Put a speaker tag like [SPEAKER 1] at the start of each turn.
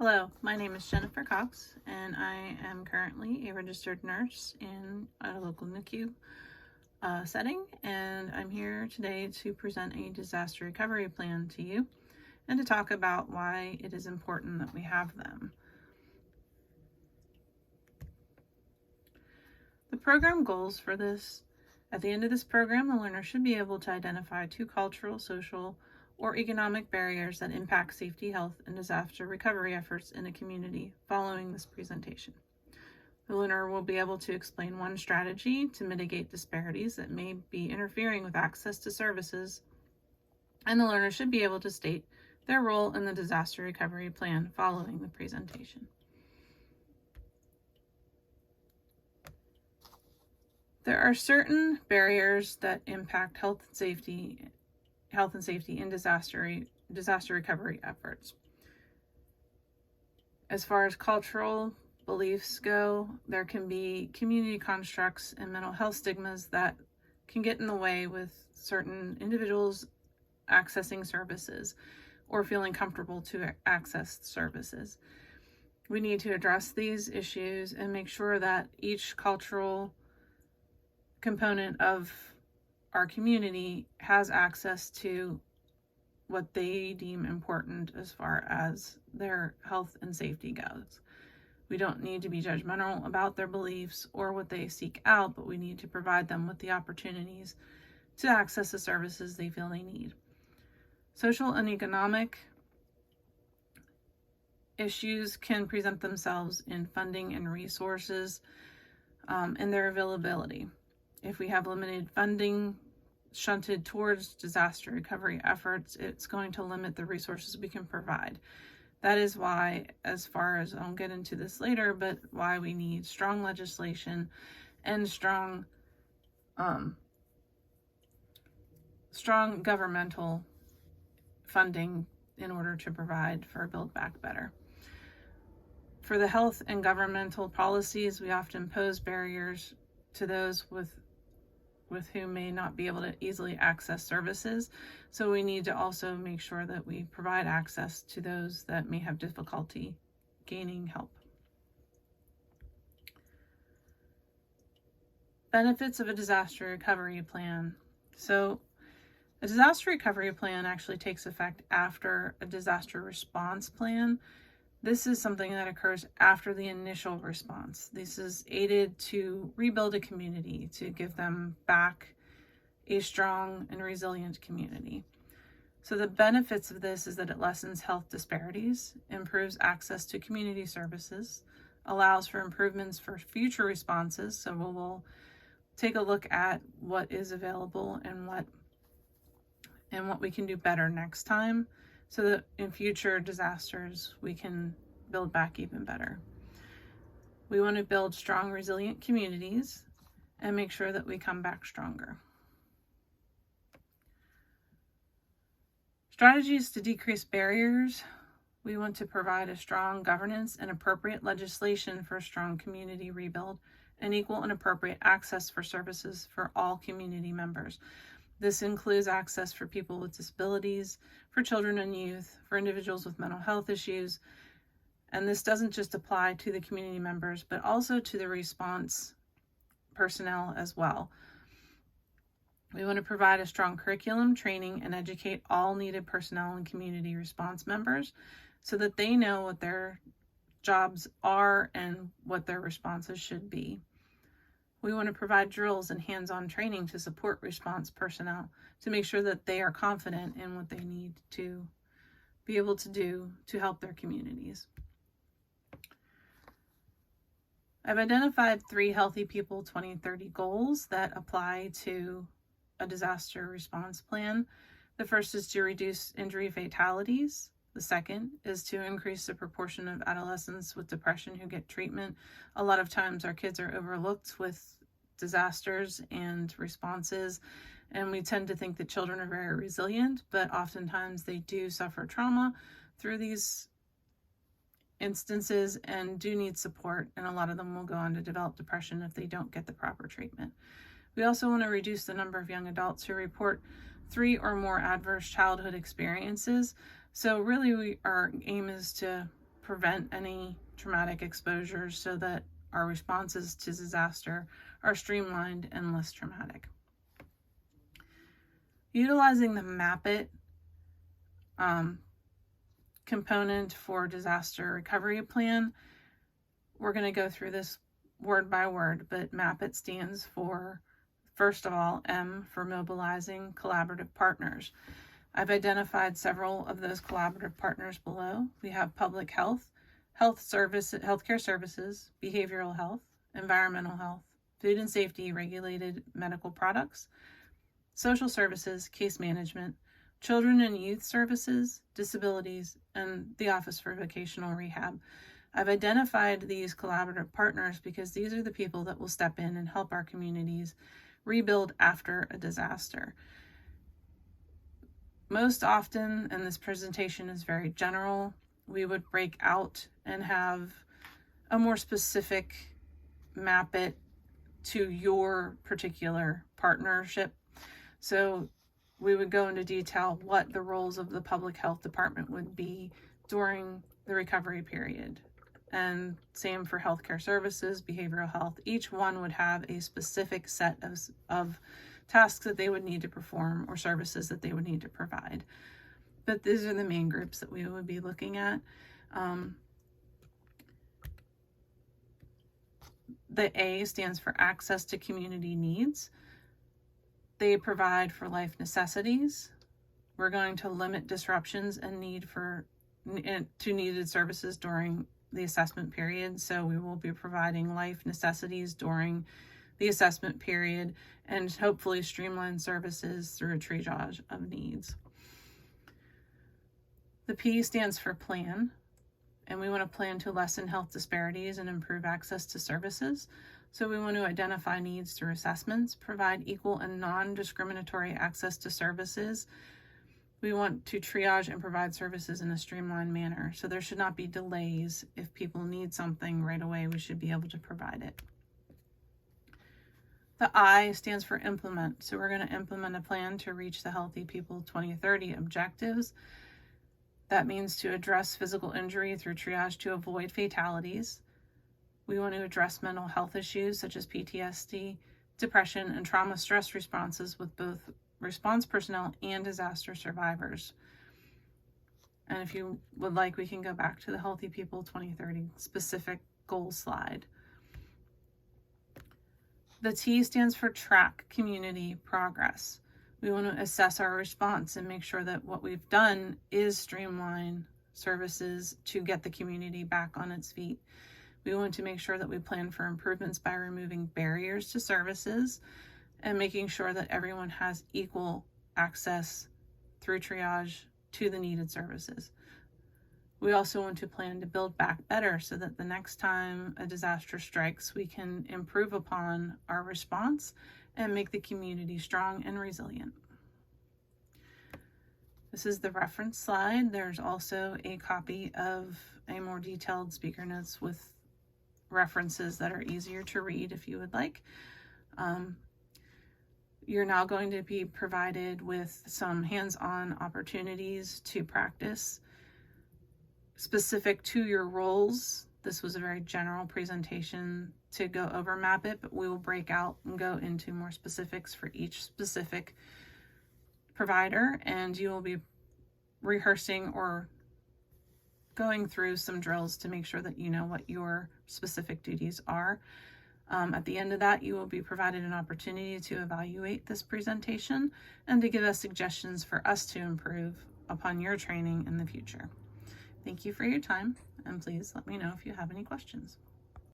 [SPEAKER 1] Hello, my name is Jennifer Cox, and I am currently a registered nurse in a local NICU setting, and I'm here today to present a disaster recovery plan to you and to talk about why it is important that we have them. The program goals for this: at the end of this program, the learner should be able to identify 2 cultural, social, or economic barriers that impact safety, health, and disaster recovery efforts in a community following this presentation. The learner will be able to explain 1 strategy to mitigate disparities that may be interfering with access to services, and the learner should be able to state their role in the disaster recovery plan following the presentation. There are certain barriers that impact health and safety in disaster recovery efforts. As far as cultural beliefs go, there can be community constructs and mental health stigmas that can get in the way with certain individuals accessing services or feeling comfortable to access services. We need to address these issues and make sure that each cultural component of our community has access to what they deem important as far as their health and safety goes. We don't need to be judgmental about their beliefs or what they seek out, but we need to provide them with the opportunities to access the services they feel they need. Social and economic issues can present themselves in funding and resources and their availability. If we have limited funding shunted towards disaster recovery efforts, it's going to limit the resources we can provide. That is why, as far as I'll get into this later, but why we need strong legislation and strong governmental funding in order to provide for Build Back Better. For the health and governmental policies, we often pose barriers to those with whom may not be able to easily access services. So we need to also make sure that we provide access to those that may have difficulty gaining help. Benefits of a disaster recovery plan. So a disaster recovery plan actually takes effect after a disaster response plan. This is something that occurs after the initial response. This is aided to rebuild a community, to give them back a strong and resilient community. So the benefits of this is that it lessens health disparities, improves access to community services, allows for improvements for future responses. So we'll take a look at what is available and what we can do better next time, so that in future disasters, we can build back even better. We want to build strong, resilient communities and make sure that we come back stronger. Strategies to decrease barriers. We want to provide a strong governance and appropriate legislation for a strong community rebuild and equal and appropriate access for services for all community members. This includes access for people with disabilities, for children and youth, for individuals with mental health issues. And this doesn't just apply to the community members, but also to the response personnel as well. We want to provide a strong curriculum, training, and educate all needed personnel and community response members so that they know what their jobs are and what their responses should be. We want to provide drills and hands-on training to support response personnel to make sure that they are confident in what they need to be able to do to help their communities. I've identified 3 Healthy People 2030 goals that apply to a disaster response plan. The first is to reduce injury fatalities. The second is to increase the proportion of adolescents with depression who get treatment. A lot of times our kids are overlooked with disasters and responses, and we tend to think that children are very resilient, but oftentimes they do suffer trauma through these instances and do need support, and a lot of them will go on to develop depression if they don't get the proper treatment. We also want to reduce the number of young adults who report 3 or more adverse childhood experiences. So really our aim is to prevent any traumatic exposures so that our responses to disaster are streamlined and less traumatic. Utilizing the MAP-IT component for disaster recovery plan, we're going to go through this word by word, but MAP-IT stands for, first of all, M for mobilizing collaborative partners. I've identified several of those collaborative partners below. We have public health, healthcare services, behavioral health, environmental health, food and safety, regulated medical products, social services, case management, children and youth services, disabilities, and the Office for Vocational Rehab. I've identified these collaborative partners because these are the people that will step in and help our communities rebuild after a disaster. Most often, and this presentation is very general, we would break out and have a more specific MAP-IT to your particular partnership. So we would go into detail what the roles of the public health department would be during the recovery period. And same for healthcare services, behavioral health. Each one would have a specific set of tasks that they would need to perform or services that they would need to provide. But these are the main groups that we would be looking at. The A stands for access to community needs. They provide for life necessities. We're going to limit disruptions and to needed services during the assessment period. So we will be providing life necessities during the assessment period and hopefully streamline services through a triage of needs. The P stands for plan, and we want to plan to lessen health disparities and improve access to services. So we want to identify needs through assessments, provide equal and non-discriminatory access to services. We want to triage and provide services in a streamlined manner. So there should not be delays. If people need something right away, we should be able to provide it. The I stands for implement. So we're going to implement a plan to reach the Healthy People 2030 objectives. That means to address physical injury through triage to avoid fatalities. We want to address mental health issues such as PTSD, depression, and trauma stress responses with both response personnel and disaster survivors. And if you would like, we can go back to the Healthy People 2030 specific goal slide. The T stands for track community progress. We want to assess our response and make sure that what we've done is streamline services to get the community back on its feet. We want to make sure that we plan for improvements by removing barriers to services and making sure that everyone has equal access through triage to the needed services. We also want to plan to build back better so that the next time a disaster strikes, we can improve upon our response and make the community strong and resilient. This is the reference slide. There's also a copy of a more detailed speaker notes with references that are easier to read if you would like. You're now going to be provided with some hands-on opportunities to practice specific to your roles. This was a very general presentation to go over MAP-IT, but we will break out and go into more specifics for each specific provider, and you will be rehearsing or going through some drills to make sure that you know what your specific duties are. At the end of that, you will be provided an opportunity to evaluate this presentation and to give us suggestions for us to improve upon your training in the future. Thank you for your time, and please let me know if you have any questions.